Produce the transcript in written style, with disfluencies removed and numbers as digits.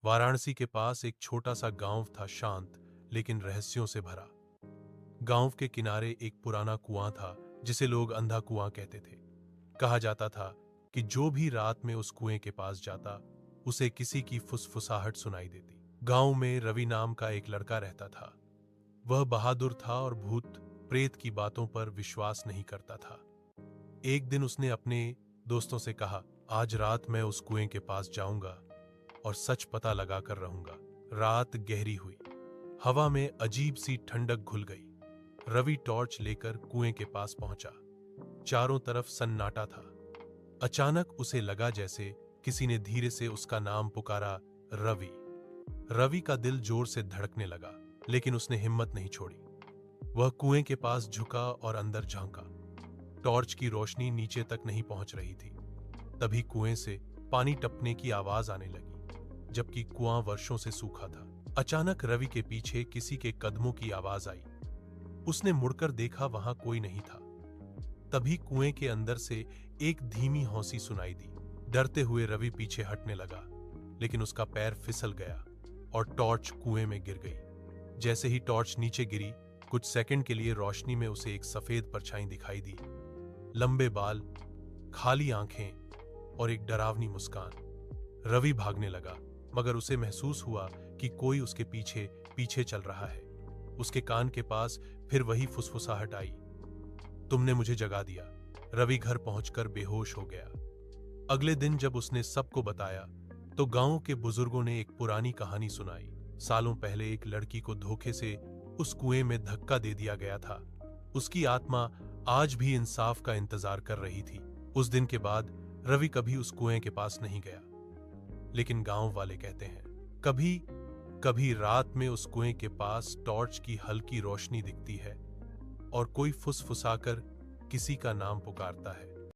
वाराणसी के पास एक छोटा सा गांव था, शांत लेकिन रहस्यों से भरा। गांव के किनारे एक पुराना कुआं था जिसे लोग अंधा कुआं कहते थे। कहा जाता था कि जो भी रात में उस कुएं के पास जाता उसे किसी की फुसफुसाहट सुनाई देती। गांव में रवि नाम का एक लड़का रहता था। वह बहादुर था और भूत प्रेत की बातों पर विश्वास नहीं करता था। एक दिन उसने अपने दोस्तों से कहा, आज रात मैं उस कुएं के पास जाऊंगा और सच पता लगा कर रहूंगा। रात गहरी हुई, हवा में अजीब सी ठंडक घुल गई। रवि टॉर्च लेकर कुएं के पास पहुंचा। चारों तरफ सन्नाटा था। अचानक उसे लगा जैसे किसी ने धीरे से उसका नाम पुकारा, रवि। रवि का दिल जोर से धड़कने लगा, लेकिन उसने हिम्मत नहीं छोड़ी। वह कुएं के पास झुका और अंदर झांका। टॉर्च की रोशनी नीचे तक नहीं पहुंच रही थी। तभी कुएं से पानी टपकने की आवाज आने लगी, जबकि कुआं वर्षों से सूखा था। अचानक रवि के पीछे किसी के कदमों की आवाज आई। उसने मुड़कर देखा, वहां कोई नहीं था। तभी कुएं के अंदर से एक धीमी हौंसी सुनाई दी। डरते हुए रवि पीछे हटने लगा, लेकिन उसका पैर फिसल गया और टॉर्च कुएं में गिर गई। जैसे ही टॉर्च नीचे गिरी, कुछ सेकंड के लिए रोशनी में उसे एक सफेद परछाई दिखाई दी। लंबे बाल, खाली आंखें और एक डरावनी मुस्कान। रवि भागने लगा, मगर उसे महसूस हुआ कि कोई उसके पीछे पीछे चल रहा है। उसके कान के पास फिर वही फुसफुसाहट आई, तुमने मुझे जगा दिया। रवि घर पहुंचकर बेहोश हो गया। अगले दिन जब उसने सबको बताया, तो गांव के बुजुर्गों ने एक पुरानी कहानी सुनाई। सालों पहले एक लड़की को धोखे से उस कुएं में धक्का दे दिया गया था। उसकी आत्मा आज भी इंसाफ का इंतजार कर रही थी। उस दिन के बाद रवि कभी उस कुएं के पास नहीं गया, लेकिन गांव वाले कहते हैं कभी कभी रात में उस कुएं के पास टॉर्च की हल्की रोशनी दिखती है और कोई फुसफुसाकर किसी का नाम पुकारता है।